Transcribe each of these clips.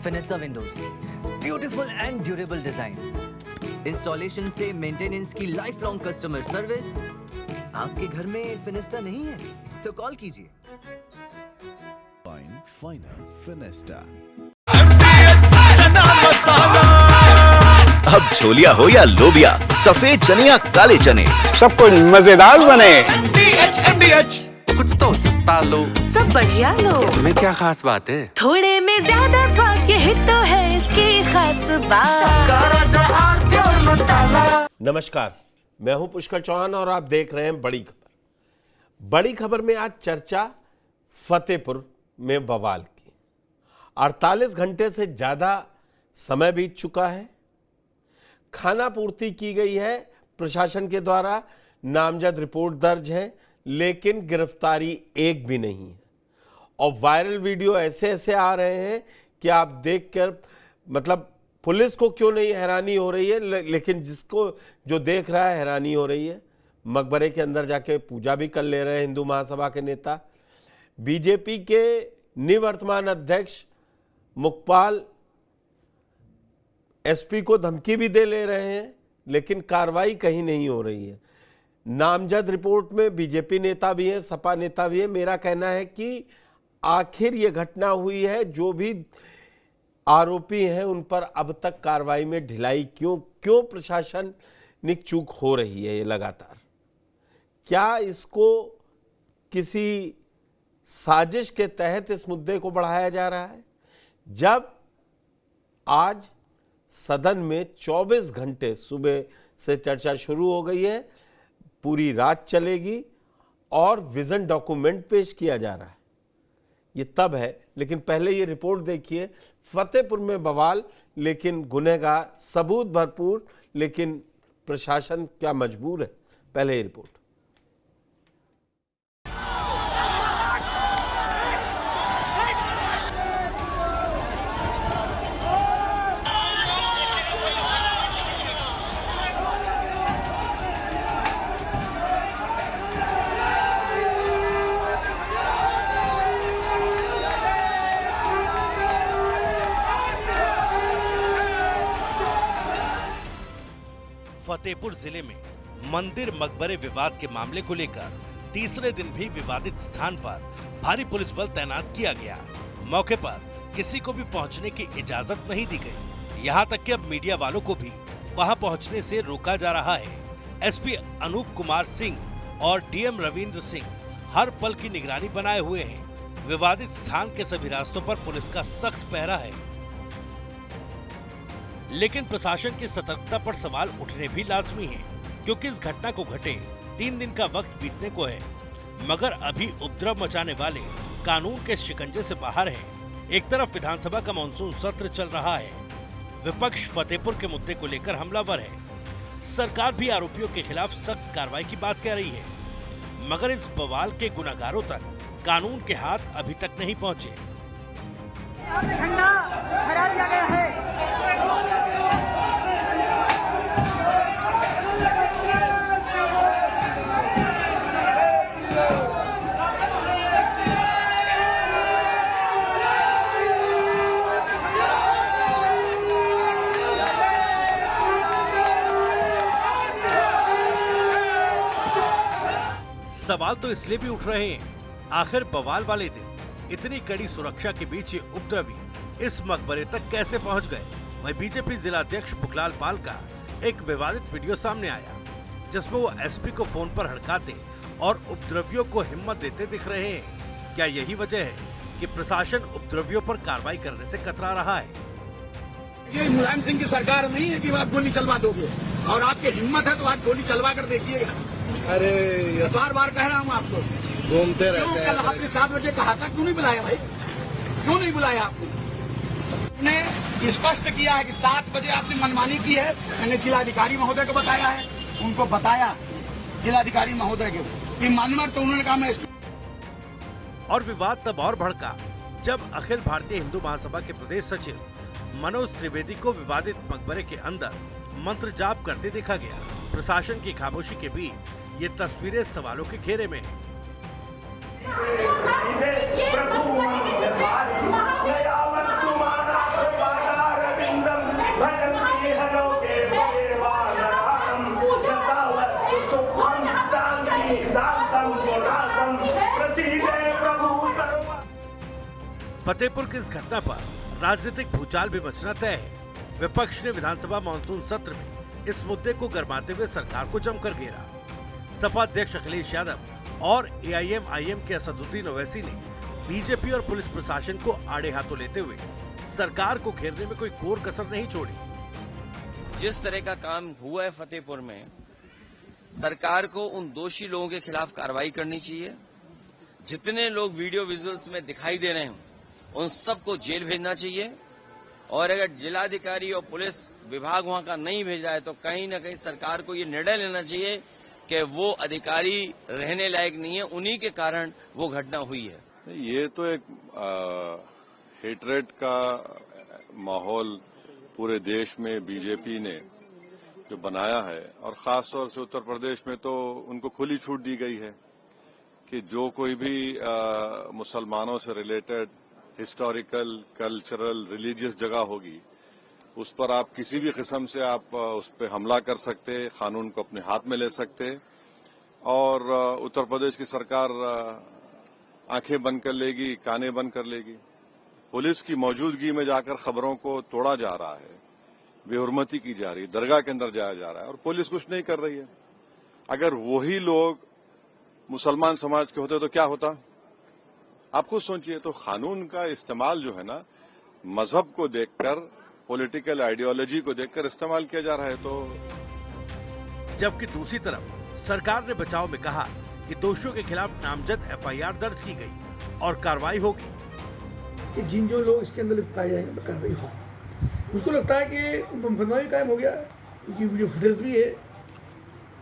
फिनिस्टा windows, beautiful and durable designs, installation से maintenance की life long customer service. आपके घर में फिनिस्टा नहीं है तो कॉल कीजिए। फाइनल फिनिस्टा। अब छोलिया हो या लोबिया, सफेद चने या काले चने, सब कुछ मजेदार बने। कुछ तो सस्ता लो, सब बढ़िया लो। इसमें क्या खास बात है? थोड़े में ज्यादा स्वाद, यही तो है इसकी खास बात। नमस्कार, मैं हूं पुष्कर चौहान और आप देख रहे हैं बड़ी खबर। बड़ी खबर में आज चर्चा फतेहपुर में बवाल की। 48 घंटे से ज्यादा समय बीत चुका है। खाना पूर्ति की गई है प्रशासन के द्वारा, नामजद रिपोर्ट दर्ज है, लेकिन गिरफ्तारी एक भी नहीं है। और वायरल वीडियो ऐसे ऐसे आ रहे हैं कि आप देखकर मतलब पुलिस को क्यों नहीं हैरानी हो रही है, लेकिन जिसको जो देख रहा है हैरानी हो रही है। मकबरे के अंदर जाके पूजा भी कर ले रहे हैं हिंदू महासभा के नेता। बीजेपी के निवर्तमान अध्यक्ष मुखपाल एसपी को धमकी भी दे ले रहे हैं, लेकिन कार्रवाई कहीं नहीं हो रही है। नामजद रिपोर्ट में बीजेपी नेता भी हैं, सपा नेता भी हैं। मेरा कहना है कि आखिर ये घटना हुई है, जो भी आरोपी हैं उन पर अब तक कार्रवाई में ढिलाई क्यों प्रशासनिक चूक हो रही है ये लगातार? क्या इसको किसी साजिश के तहत इस मुद्दे को बढ़ाया जा रहा है? जब आज सदन में 24 घंटे सुबह से चर्चा शुरू हो गई है, पूरी रात चलेगी और विजन डॉक्यूमेंट पेश किया जा रहा है, ये तब है। लेकिन पहले ये रिपोर्ट देखिए। फतेहपुर में बवाल, लेकिन गुनहगार, सबूत भरपूर, लेकिन प्रशासन क्या मजबूर है? पहले ये रिपोर्ट। फतेहपुर जिले में मंदिर मकबरे विवाद के मामले को लेकर तीसरे दिन भी विवादित स्थान पर भारी पुलिस बल तैनात किया गया। मौके पर किसी को भी पहुंचने की इजाजत नहीं दी गई। यहां तक कि अब मीडिया वालों को भी वहां पहुंचने से रोका जा रहा है। एसपी अनूप कुमार सिंह और डीएम रविंद्र सिंह हर पल की निगरानी बनाए हुए हैं। विवादित स्थान के सभी रास्तों पर पुलिस का सख्त पहरा है, लेकिन प्रशासन की सतर्कता पर सवाल उठने भी लाजमी है, क्योंकि इस घटना को घटे 3 दिन का वक्त बीतने को है, मगर अभी उपद्रव मचाने वाले कानून के शिकंजे से बाहर हैं। एक तरफ विधानसभा का मानसून सत्र चल रहा है, विपक्ष फतेहपुर के मुद्दे को लेकर हमलावर है, सरकार भी आरोपियों के खिलाफ सख्त कार्रवाई की बात कह रही है, मगर इस बवाल के गुनाहगारों तक कानून के हाथ अभी तक नहीं पहुँचे। झंडा हरा दिया गया है। सवाल तो इसलिए भी उठ रहे हैं, आखिर बवाल वाले दिन इतनी कड़ी सुरक्षा के बीच ये उपद्रवी इस मकबरे तक कैसे पहुंच गए? वही बीजेपी जिला अध्यक्ष पुखलाल पाल का एक विवादित वीडियो सामने आया, जिसमें वो एसपी को फोन पर हड़काते और उपद्रवियों को हिम्मत देते दिख रहे हैं। क्या यही वजह है कि प्रशासन उपद्रवियों पर कार्रवाई करने से कतरा रहा है? ये मुलायम सिंह की सरकार नहीं है कि आप गोली चलवा दोगे, और आपकी हिम्मत है तो आज गोली चलवा कर देखिएगा। अरे बार बार कह रहा हूँ आपको, घूमते रहते हैं। कल आपने 7 बजे कहा था, क्यों नहीं बुलाया भाई? क्यों नहीं बुलाया आपने? स्पष्ट किया है कि 7 बजे आपने मनमानी की है। मैंने जिलाधिकारी महोदय को बताया है, उनको बताया जिलाधिकारी महोदय को कि मनमर, तो उन्होंने कहा मैं। और विवाद तब और भड़का जब अखिल भारतीय हिंदू महासभा के प्रदेश सचिव मनोज त्रिवेदी को विवादित मकबरे के अंदर मंत्र जाप करते देखा गया। प्रशासन की खामोशी के बीच ये तस्वीरें सवालों के घेरे में हैं। फतेहपुर की इस घटना पर राजनीतिक भूचाल भी मचना तय है। विपक्ष ने विधानसभा मानसून सत्र में इस मुद्दे को गरमाते हुए सरकार को जमकर घेरा। सपा अध्यक्ष अखिलेश यादव और AIM-IM के असदुद्दीन ओवैसी ने बीजेपी और पुलिस प्रशासन को आड़े हाथों लेते हुए सरकार को घेरने में कोई कोर कसर नहीं छोड़ी। जिस तरह का काम हुआ है फतेहपुर में, सरकार को उन दोषी लोगों के खिलाफ कार्रवाई करनी चाहिए। जितने लोग वीडियो विजुअल्स में दिखाई दे रहे हैं उन सबको जेल भेजना चाहिए, और अगर जिलाधिकारी और पुलिस विभाग वहां का नहीं भेज रहा है तो कहीं न कहीं सरकार को ये निर्णय लेना चाहिए कि वो अधिकारी रहने लायक नहीं है, उन्हीं के कारण वो घटना हुई है। ये तो एक हेटरेट का माहौल पूरे देश में बीजेपी ने जो बनाया है, और खास तौर से उत्तर प्रदेश में तो उनको खुली छूट दी गई है कि जो कोई भी मुसलमानों से रिलेटेड हिस्टोरिकल, कल्चरल, रिलीजियस जगह होगी उस पर आप किसी भी किस्म से आप उस पर हमला कर सकते, कानून को अपने हाथ में ले सकते। और उत्तर प्रदेश की सरकार आंखें बंद कर लेगी, कानें बंद कर लेगी। पुलिस की मौजूदगी में जाकर खबरों को तोड़ा जा रहा है, बेहुरमती की जा रही है, दरगाह के अंदर जाया जा रहा है और पुलिस कुछ नहीं कर रही है। अगर वही लोग मुसलमान समाज के होते तो क्या होता, आप खुद सोचिए। तो कानून का इस्तेमाल जो है ना, मजहब को देखकर, पॉलिटिकल आइडियोलॉजी को देखकर इस्तेमाल किया जा रहा है। तो जबकि दूसरी तरफ सरकार ने बचाव में कहा कि दोषियों के खिलाफ नामजद FIR दर्ज की गई और कार्रवाई होगी। कि जिन जो लोग इसके अंदर पाए जाएंगे कार्रवाई होगी। मुझको लगता है कि उनका मुकदमा भी कायम हो गया है, क्योंकि वीडियो फुटेज भी है।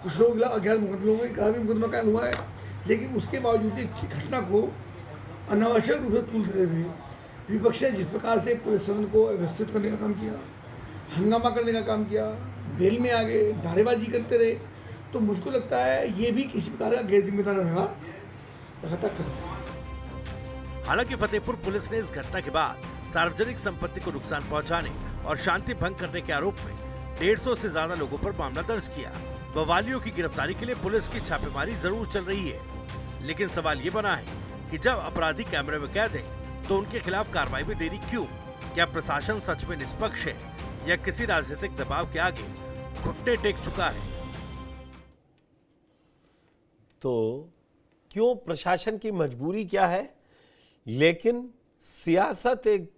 कुछ लोग अज्ञात लोगों के खिलाफ भी मुकदमा कायम हुआ है, लेकिन उसके बावजूद इस घटना को अनावश्यक रूप से तुलते हुए विपक्ष ने जिस प्रकार से पूरे सदन को व्यवस्थित करने का काम किया, हंगामा करने का काम किया, बेल में आ गए, नारेबाजी करते रहे, तो मुझको लगता है ये भी किसी प्रकार का गैर जिम्मेदार व्यवहार लगातार कर रहा है। हालांकि फतेहपुर पुलिस ने इस घटना के बाद सार्वजनिक संपत्ति को नुकसान पहुंचाने और शांति भंग करने के आरोप में 150 से ज्यादा लोगों पर मामला दर्ज किया। बवालियों की गिरफ्तारी के लिए पुलिस की छापेमारी जरूर चल रही है, लेकिन सवाल ये बना है कि जब अपराधी कैमरे में कैद है तो उनके खिलाफ कार्रवाई में देरी क्यों? क्या प्रशासन सच में निष्पक्ष है या किसी राजनीतिक दबाव के आगे घुटने टेक चुका है? तो क्यों, प्रशासन की मजबूरी क्या है? लेकिन सियासत एक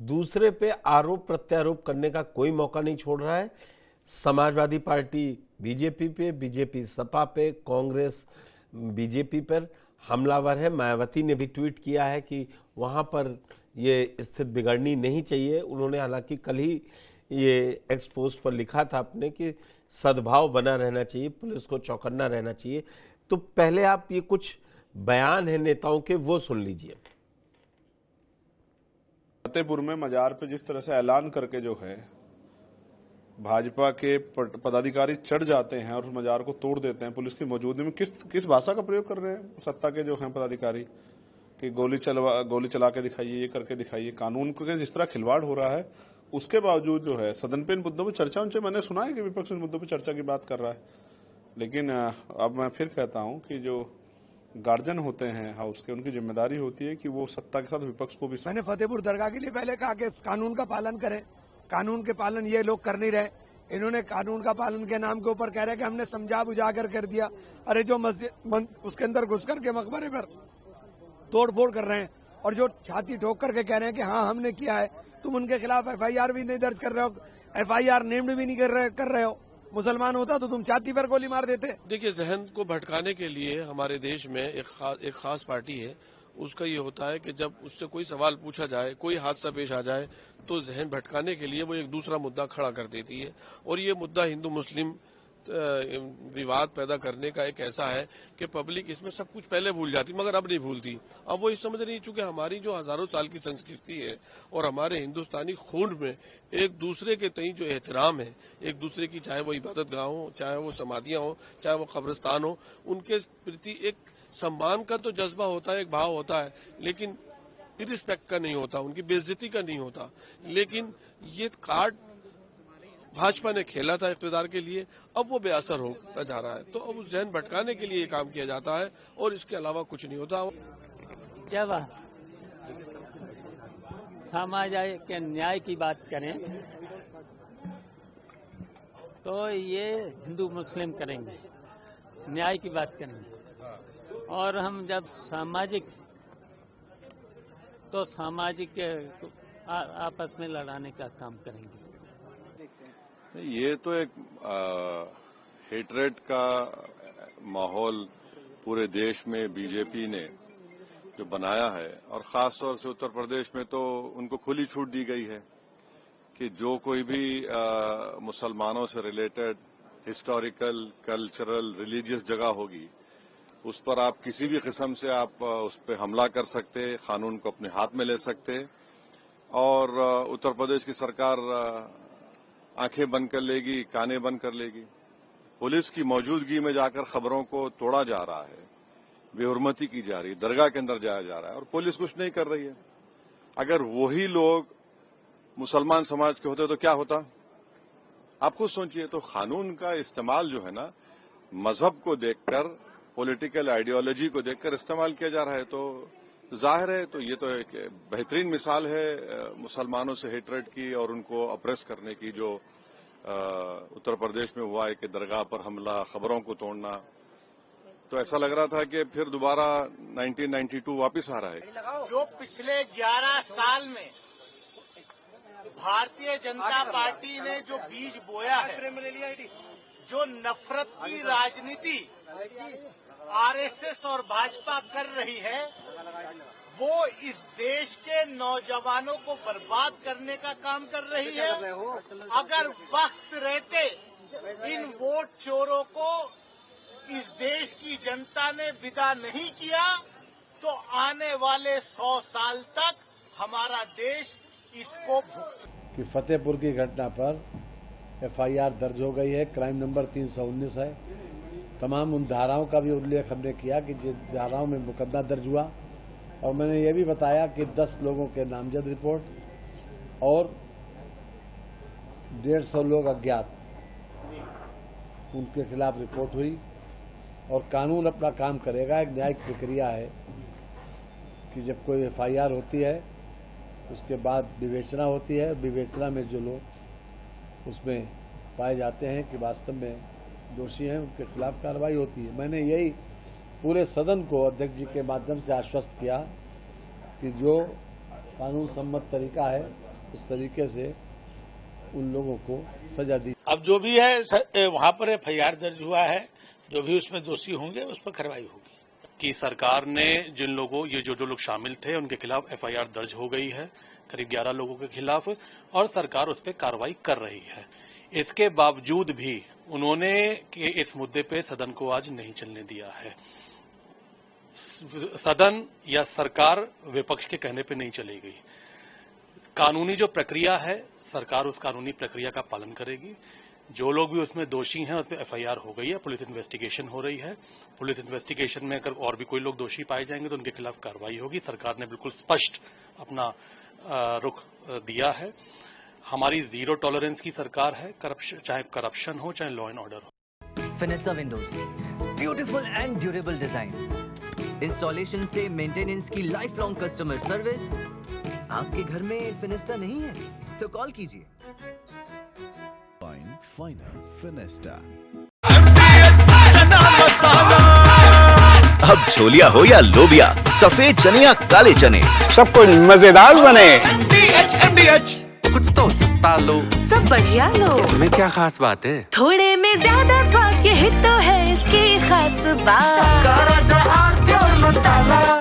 दूसरे पे आरोप प्रत्यारोप करने का कोई मौका नहीं छोड़ रहा है। समाजवादी पार्टी बीजेपी पे, बीजेपी सपा पे, कांग्रेस बीजेपी पर हमलावर है। मायावती ने भी ट्वीट किया है कि वहाँ पर ये स्थिति बिगड़नी नहीं चाहिए। उन्होंने हालांकि कल ही ये एक्सपोज पर लिखा था अपने कि सद्भाव बना रहना चाहिए, पुलिस को चौकन्ना रहना चाहिए। तो पहले आप ये कुछ बयान है नेताओं के, वो सुन लीजिए। फतेहपुर में मजार पे जिस तरह से ऐलान करके जो है भाजपा के पदाधिकारी चढ़ जाते हैं और उस मजार को तोड़ देते हैं पुलिस की मौजूदगी में, किस भाषा का प्रयोग कर रहे हैं सत्ता के जो हैं पदाधिकारी कि गोली चला के दिखाइए, ये करके दिखाइए। कानून के जिस तरह खिलवाड़ हो रहा है उसके बावजूद जो है सदन पे इन मुद्दों पर चर्चा उनसे मैंने सुना है कि विपक्ष इन मुद्दों पर चर्चा की बात कर रहा है, लेकिन अब मैं फिर कहता हूं कि जो गार्जियन होते हैं हाउस के, उनकी जिम्मेदारी होती है कि वो सत्ता के साथ विपक्ष को भी। मैंने फतेहपुर दरगाह के लिए पहले कहा कि कानून का पालन करें, कानून के पालन ये लोग कर नहीं रहे। इन्होंने कानून का पालन के नाम के ऊपर कह रहे कि हमने समझा बुझाकर कर दिया। अरे जो मस्जिद उसके अंदर घुस करके मकबरे पर तोड़फोड़ कर रहे हैं और जो छाती ठोक करके कह रहे हैं कि हाँ हमने किया है, तुम उनके खिलाफ FIR भी नहीं दर्ज कर रहे हो, FIR नेम्ड भी नहीं कर रहे हो। मुसलमान होता तो तुम छाती पर गोली मार देते। देखिए, जहन को भटकाने के लिए हमारे देश में एक खास पार्टी है, उसका ये होता है कि जब उससे कोई सवाल पूछा जाए, कोई हादसा पेश आ जाए, तो जहन भटकाने के लिए वो एक दूसरा मुद्दा खड़ा कर देती है। और ये मुद्दा हिंदू मुस्लिम विवाद पैदा करने का एक ऐसा है कि पब्लिक इसमें सब कुछ पहले भूल जाती, मगर अब नहीं भूलती। अब वो इस समझ रही, चूंकि हमारी जो हजारों साल की संस्कृति है और हमारे हिंदुस्तानी खून में एक दूसरे के तई जो एहतराम है, एक दूसरे की, चाहे वो इबादत गाह हो, चाहे वो समाधियां हो, चाहे वो कब्रिस्तान हो, उनके प्रति एक सम्मान का तो जज्बा होता है, एक भाव होता है, लेकिन इरिस्पेक्ट का नहीं होता, उनकी बेइज्जती का नहीं होता। लेकिन ये काट भाजपा ने खेला था इक़्तिदार के लिए, अब वो बेअसर होता जा रहा है। तो अब उस जहन भटकाने के लिए ये काम किया जाता है और इसके अलावा कुछ नहीं होता। जब सामाजिक न्याय की बात करें तो ये हिंदू मुस्लिम करेंगे, न्याय की बात करेंगे। और हम जब सामाजिक तो सामाजिक आपस में लड़ाने का काम करेंगे। ये तो एक हेटरेट का माहौल पूरे देश में बीजेपी ने जो बनाया है, और खास तौर से उत्तर प्रदेश में तो उनको खुली छूट दी गई है कि जो कोई भी मुसलमानों से रिलेटेड हिस्टोरिकल, कल्चरल, रिलीजियस जगह होगी, उस पर आप किसी भी किस्म से आप उस पर हमला कर सकते, कानून को अपने हाथ में ले सकते। और उत्तर प्रदेश की सरकार आंखें बंद कर लेगी, कानें बंद कर लेगी। पुलिस की मौजूदगी में जाकर खबरों को तोड़ा जा रहा है, बेहुरमती की जा रही है, दरगाह के अंदर जाया जा रहा है और पुलिस कुछ नहीं कर रही है। अगर वही लोग मुसलमान समाज के होते तो क्या होता, आप खुद सोचिए। तो कानून का इस्तेमाल जो है ना, मजहब को देखकर, पॉलिटिकल आइडियोलॉजी को देखकर इस्तेमाल किया जा रहा है, तो जाहिर है तो ये तो एक बेहतरीन मिसाल है मुसलमानों से हेटरेट की और उनको अप्रेस करने की, जो उत्तर प्रदेश में हुआ है कि दरगाह पर हमला, खबरों को तोड़ना। तो ऐसा लग रहा था कि फिर दोबारा 1992 वापस आ रहा है। जो पिछले 11 साल में भारतीय जनता पार्टी ने जो बीज बोया है, जो नफरत की राजनीति आरएसएस और भाजपा कर रही है, वो इस देश के नौजवानों को बर्बाद करने का काम कर रही है। अगर वक्त रहते इन वोट चोरों को इस देश की जनता ने विदा नहीं किया तो आने वाले 100 साल तक हमारा देश इसको भुगत। कि फतेहपुर की घटना पर एफआईआर दर्ज हो गई है, क्राइम नंबर 319 है। तमाम उन धाराओं का भी उल्लेख हमने किया कि जिन धाराओं में मुकदमा दर्ज हुआ, और मैंने ये भी बताया कि 10 लोगों के नामजद रिपोर्ट और 150 लोग अज्ञात, उनके खिलाफ रिपोर्ट हुई। और कानून अपना काम करेगा। एक न्यायिक प्रक्रिया है कि जब कोई एफआईआर होती है उसके बाद विवेचना होती है। विवेचना में जो लोग उसमें पाए जाते हैं कि वास्तव में दोषी हैं, उनके खिलाफ कार्रवाई होती है। मैंने यही पूरे सदन को अध्यक्ष जी के माध्यम से आश्वस्त किया कि जो कानून सम्मत तरीका है उस तरीके से उन लोगों को सजा दी। अब जो भी है वहाँ पर एफआईआर दर्ज हुआ है, जो भी उसमें दोषी होंगे उस पर कार्रवाई होगी। कि सरकार ने जिन लोगों, ये जो लोग शामिल थे उनके खिलाफ एफआईआर दर्ज हो गई है, करीब 11 लोगों के खिलाफ, और सरकार उस पर कार्रवाई कर रही है। इसके बावजूद भी उन्होंने इस मुद्दे पे सदन को आज नहीं चलने दिया है। सदन या सरकार विपक्ष के कहने पे नहीं चली गई। कानूनी जो प्रक्रिया है, सरकार उस कानूनी प्रक्रिया का पालन करेगी। जो लोग भी उसमें दोषी हैं उस पर एफआईआर हो गई है, पुलिस इन्वेस्टिगेशन हो रही है। पुलिस इन्वेस्टिगेशन में अगर और भी कोई लोग दोषी पाए जाएंगे तो उनके खिलाफ कार्रवाई होगी। सरकार ने बिल्कुल स्पष्ट अपना रुख दिया है। हमारी जीरो टॉलरेंस की सरकार है, चाहे करप्शन हो चाहे लॉ एंड ऑर्डर हो। Fenesta windows, beautiful and durable designs, installation से मेंटेनेंस की लाइफ लॉन्ग कस्टमर सर्विस। आपके घर में फिनिस्टा नहीं है तो कॉल कीजिए। फाइनल फिनेस्टा। अब छोलिया हो या लोबिया, सफेद चने या काले चने, सब कुछ मजेदार बने। कुछ तो सस्ता लो, सब बढ़िया लो। इसमें क्या खास बात है? थोड़े में ज्यादा स्वाद, यही तो है इसकी खास बात।